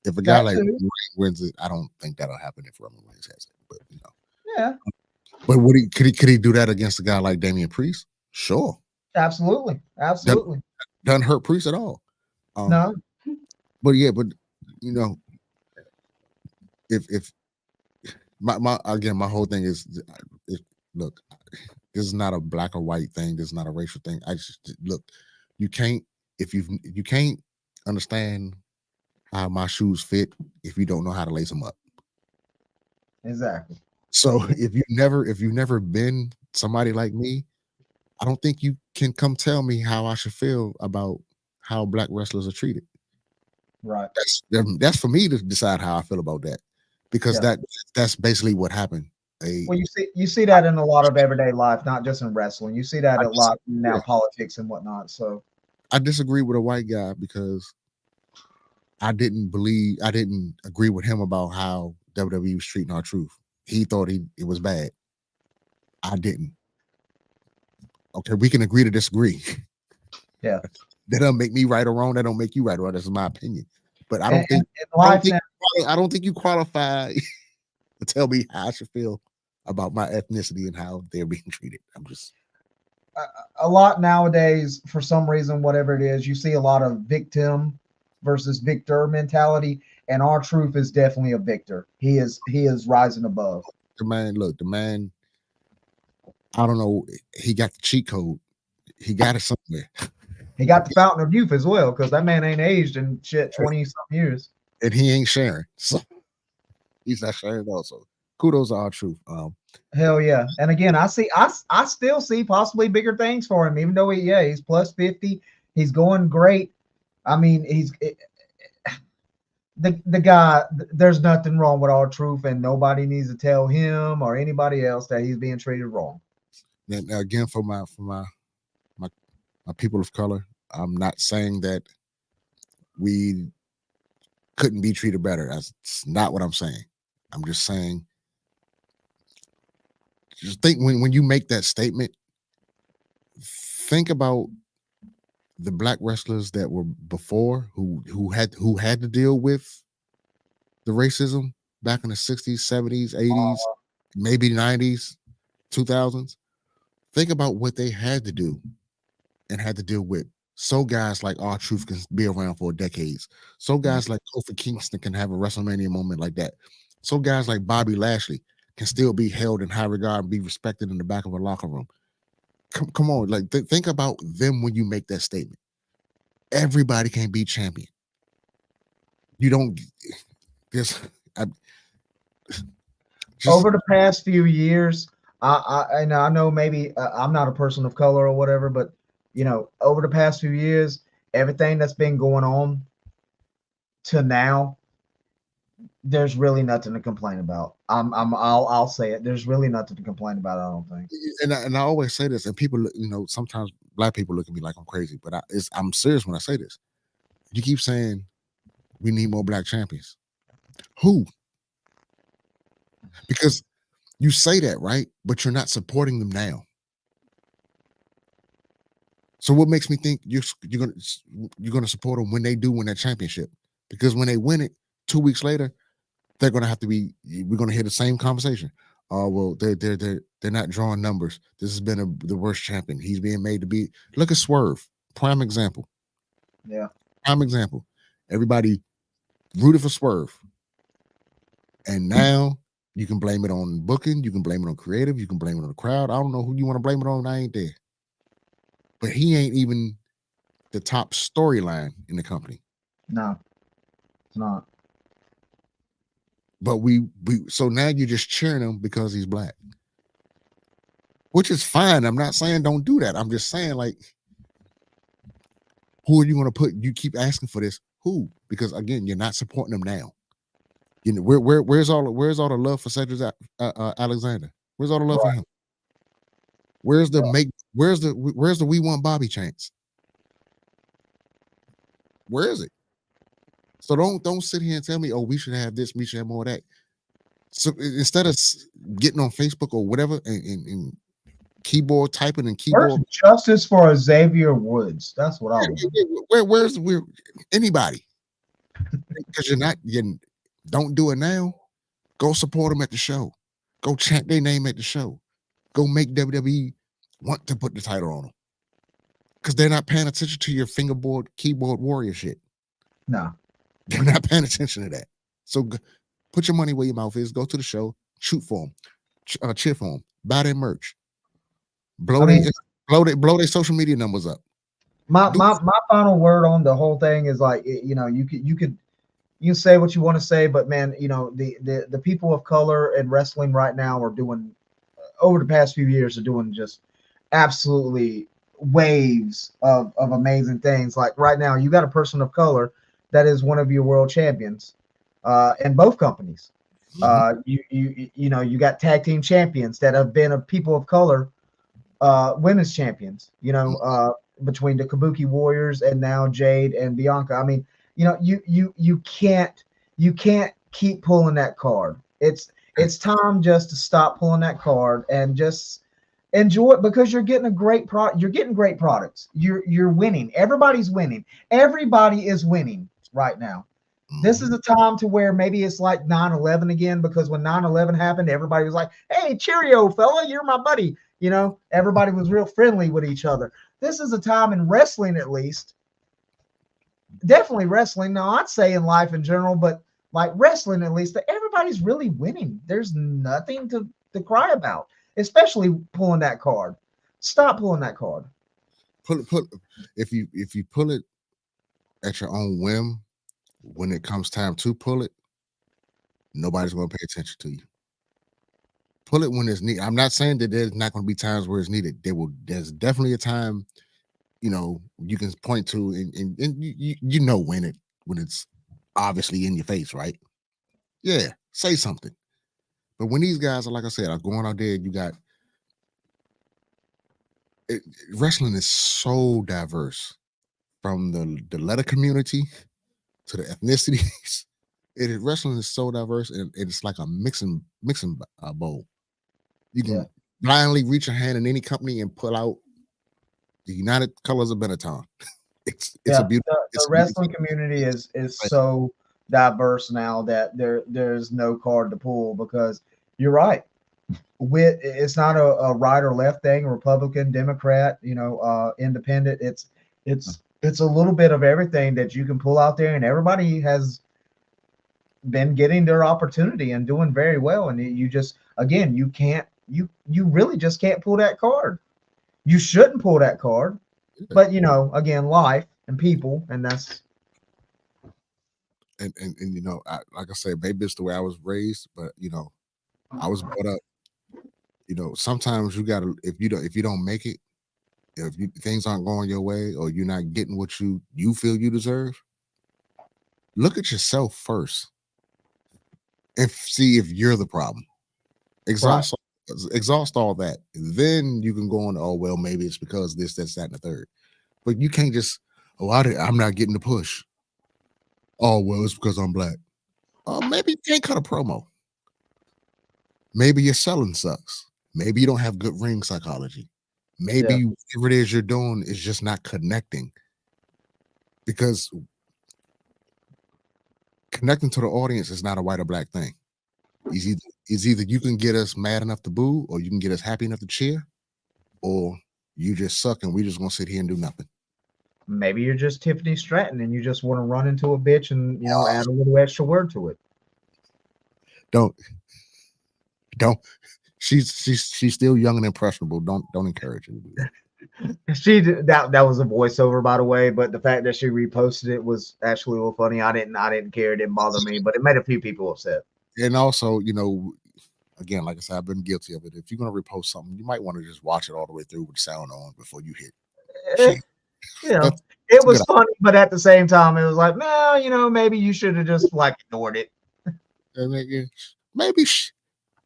If a guy That like too. Roman wins it, I don't think that'll happen if Roman Reigns has it. But Yeah, but could he do that against a guy like Damian Priest? Sure. absolutely, Doesn't, absolutely. doesn't hurt Priest at all. No, But yeah, but you know, if my again, my whole thing is, look, this is not a black or white thing. This is not a racial thing. I just look, you can't if you can't understand how my shoes fit if you don't know how to lace them up. exactly. So if you've never been somebody like me, I don't think you can come tell me how I should feel about how black wrestlers are treated. Right. That's for me to decide how I feel about that, because Yeah. that's basically what happened. Well, you see that in a lot of everyday life, not just in wrestling. You see that I a just lot now, yeah, politics and whatnot. So I disagree with a white guy because I didn't agree with him about how WWE was treating our truth. He thought it was bad. I didn't. Okay, we can agree to disagree. yeah, That don't make me right or wrong. That don't make you right or wrong. That's my opinion. But and in life now, I don't think you qualify to tell me how I should feel about my ethnicity and how they're being treated. I'm just a lot nowadays, for some reason, whatever it is, you see a lot of victim versus victor mentality, and R-Truth is definitely a victor. He is rising above. the man. Look, the man. I don't know. He got the cheat code. He got it somewhere. He got the fountain of youth as well, because that man ain't aged in shit 20 something years. And he ain't sharing. So he's not sharing also. Kudos are our truth. Hell yeah. And again, I still see possibly bigger things for him, even though he's plus 50. He's going great. I mean, the guy, there's nothing wrong with our truth, and nobody needs to tell him or anybody else that he's being treated wrong. Now again, for my my people of color, I'm not saying that we couldn't be treated better. That's not what I'm saying. I'm just saying, just think when you make that statement, think about the black wrestlers that were before who had to deal with the racism back in the 60s, 70s, 80s, maybe 90s, 2000s. Think about what they had to do and had to deal with. So guys like R Truth can be around for decades. So guys like Kofi Kingston can have a WrestleMania moment like that. So guys like Bobby Lashley can still be held in high regard and be respected in the back of a locker room. Come on, like think about them when you make that statement. Everybody can be champion. You don't just I, just Over the past few years, and I know maybe I'm not a person of color or whatever, but over the past few years, everything that's been going on to now, there's really nothing to complain about. I'll say it. There's really nothing to complain about. I don't think. and I always say this, and people, sometimes black people look at me like I'm crazy, but I'm serious when I say this. You keep saying we need more black champions. Who? Because you say that, right? But you're not supporting them now. So what makes me think you're gonna support them when they do win that championship? Because when they win it 2 weeks later, they're gonna have to be. We're gonna hear the same conversation. Oh well, they're not drawing numbers. This has been the worst champion. He's being made to be. Look at Swerve, prime example. Yeah. Prime example. Everybody rooted for Swerve, and now you can blame it on booking. You can blame it on creative. You can blame it on the crowd. I don't know who you want to blame it on. I ain't there, but he ain't even the top storyline in the company. No, it's not. But we so now you're just cheering him because he's black, which is fine. I'm not saying don't do that. I'm just saying, like, who are you going to put? You keep asking for this. Who? Because again, you're not supporting them now. Where's all the love for Cedric Alexander? Where's all the love for Right. him? Where's the make? Where's the we want Bobby chance? Where is it? So don't sit here and tell me, oh, we should have this, we should have more of that. So instead of getting on Facebook or whatever and keyboard typing and Where's keyboard, justice for Xavier Woods? That's what I want. where's anybody? Because you don't do it now. Go support them at the show. Go chant their name at the show. Go make WWE want to put the title on them because they're not paying attention to your fingerboard keyboard warrior shit. No. They're not paying attention to that. So put your money where your mouth is. Go to the show. Shoot for them. Cheer for them. Buy their merch. Blow their social media numbers up. My final word on the whole thing is like you can say what you want to say, but man, the people of color in wrestling right now are doing over the past few years are doing just absolutely waves of amazing things. Like right now, you got a person of color that is one of your world champions in both companies. You got tag team champions that have been of people of color, women's champions. Between the Kabuki Warriors and now Jade and Bianca. I mean, you can't keep pulling that card. It's time just to stop pulling that card and just enjoy it because you're getting a great product. You're getting great products. You're winning. Everybody's winning. Everybody is winning right now. This is a time to where maybe it's like 9/11 again, because when 9/11 happened, everybody was like, hey, cheerio, fella, you're my buddy. Everybody was real friendly with each other. This is a time in wrestling, at least, definitely wrestling. Now, I'd say in life in general, but like wrestling, at least, that everybody's really winning. There's nothing to cry about, especially pulling that card. Stop pulling that card. Pull if you pull it at your own whim, when it comes time to pull it, nobody's going to pay attention to you. Pull it when it's needed. I'm not saying that there's not going to be times where it's needed. There's definitely a time, you can point to, and you know when it's obviously in your face, right? Yeah, say something. But when these guys are, like I said, are going out there, you got it, wrestling is so diverse, from the letter community to the ethnicities. Wrestling is so diverse, and it's like a mixing bowl. You Yeah. can blindly reach a hand in any company and pull out the United Colors of Benetton. It's a Yeah, beautiful. the It's a wrestling beautiful. community is Like, so diverse now that there's no card to pull because you're right. It's not a right or left thing, Republican, Democrat, independent. It's a little bit of everything that you can pull out there, and everybody has been getting their opportunity and doing very well. And you just again, you really just can't pull that card. You shouldn't pull that card, yeah. but again, life and people, and that's And like I said, maybe it's the way I was raised, but I was brought up. Sometimes you gotta, if you don't make it, if things aren't going your way, or you're not getting what you feel you deserve, look at yourself first and see if you're the problem. right. Exhaust exhaust all that. Then you can go on, oh well, maybe it's because this, that's, that, and the third. But you can't just, oh, I'm not getting the push. Oh well, it's because I'm black. Maybe you can't cut a promo. Maybe your selling sucks. Maybe you don't have good ring psychology. Yeah. Maybe whatever it is you're doing is just not connecting, because connecting to the audience is not a white or black thing. It's either you can get us mad enough to boo, or you can get us happy enough to cheer, or you just suck and we just gonna sit here and do nothing. Maybe you're just Tiffany Stratton and you just want to run into a bitch and add a little extra word to it. Don't don't she's still young and impressionable. Don't encourage her to do that. That was a voiceover, by the way, but the fact that she reposted it was actually a little funny. I didn't care. It didn't bother me, but it made a few people upset. And also, again, like I said, I've been guilty of it. If you're gonna repost something, you might want to just watch it all the way through with the sound on before you hit Eh, share. you know, That's it a good was funny, but at the same time, it was like, no, maybe you should have just like ignored it. idea. Maybe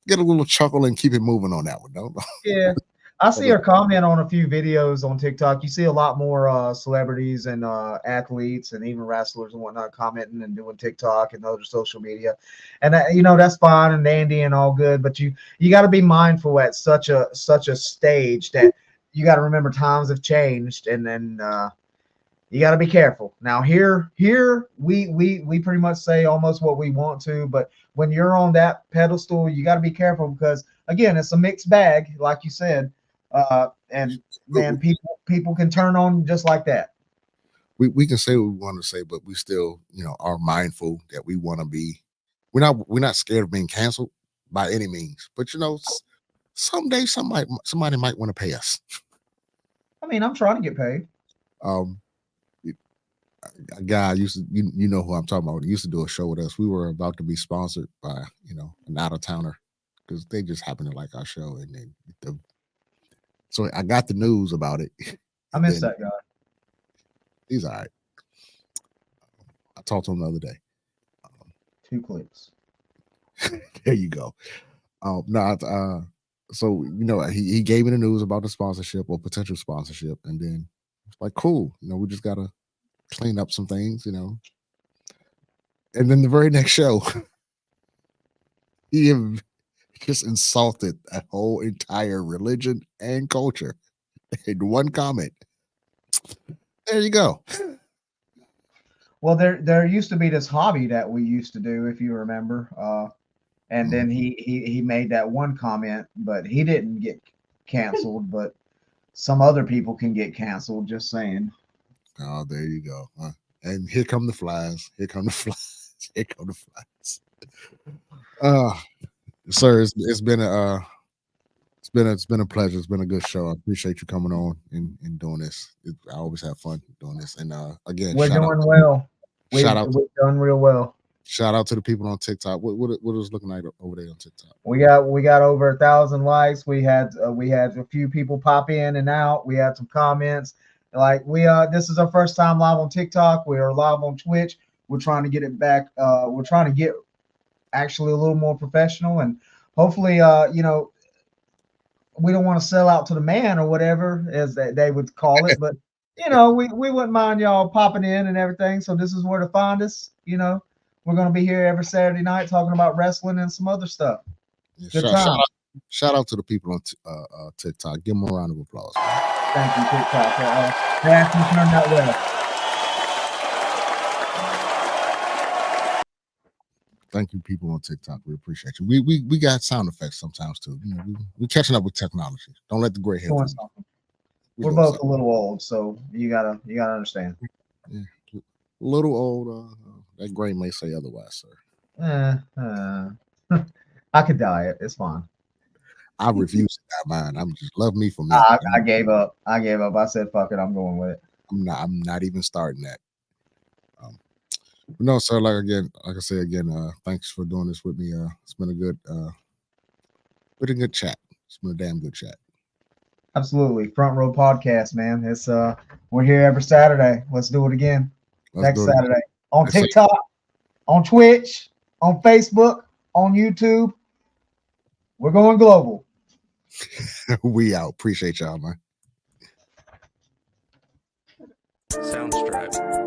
get a little chuckle and keep it moving on that one. Don't Yeah. I don't see be her comment on a few videos on TikTok. You see a lot more celebrities and athletes and even wrestlers and whatnot commenting and doing TikTok and other social media, and that's fine and dandy and all good. But you got to be mindful at such a stage that you got to remember times have changed, and then you got to be careful. Now here we pretty much say almost what we want to, but when you're on that pedestal, you got to be careful because again, it's a mixed bag, like you said, and man, people can turn on just like that. we can say what we want to say, but we still, are mindful that we want to be. We're not scared of being canceled by any means. But someday somebody might want to pay us. I mean, I'm trying to get paid. Um, a guy used to, you know who I'm talking about. He used to do a show with us. We were about to be sponsored by an out of towner, because they just happened to like our show, and then so I got the news about it, I and miss then that guy. he's all right. I talked to him the other day. Um, 2 clicks. there you go. No, so he gave me the news about the sponsorship or potential sponsorship, and then it's like, cool. We just gotta clean up some things, and then the very next show, he just insulted a whole entire religion and culture in one comment. There you go. Well, there used to be this hobby that we used to do, if you remember. And Mm. then he made that one comment, but he didn't get canceled. But some other people can get canceled. Just saying. Oh, there you go. And here come the flies. Here come the flies. Here come the flies. Uh, sir, it's It's been a pleasure. It's been a good show. I appreciate you coming on and doing this. I always have fun doing this. And again, We're doing well. shout out We've done real well. shout out to the people on TikTok. What is looking like over there on TikTok? We got over 1,000 likes. We had a few people pop in and out. We had some comments. Like this is our first time live on TikTok. We are live on Twitch. We're trying to get it back. We're trying to get actually a little more professional, and hopefully, we don't want to sell out to the man or whatever, as they would call it. But we wouldn't mind y'all popping in and everything. So this is where to find us. We're gonna be here every Saturday night talking about wrestling and some other stuff. Yeah, Good time. shout out to the people on TikTok. Give them a round of applause. Thank you, TikTok. They actually turned out well. Thank you, people on TikTok. We appreciate you. We got sound effects sometimes too. We catching up with technology. Don't let the gray hair. We're both a little old, so you gotta understand. Yeah. A little old. That gray may say otherwise, sir. I could diet. It's fine. I refuse to die mine. I'm just love me for me. I gave up. I said, fuck it. I'm going with it. I'm not even starting that. No, sir. Like I say again, thanks for doing this with me. It's been a good chat. It's been a damn good chat. Absolutely. Front Row Podcast, man. It's we're here every Saturday. Let's do it again. Next Saturday. On TikTok, on Twitch, on Facebook, on YouTube. We're going global. We out. Appreciate y'all, man. Soundstripe.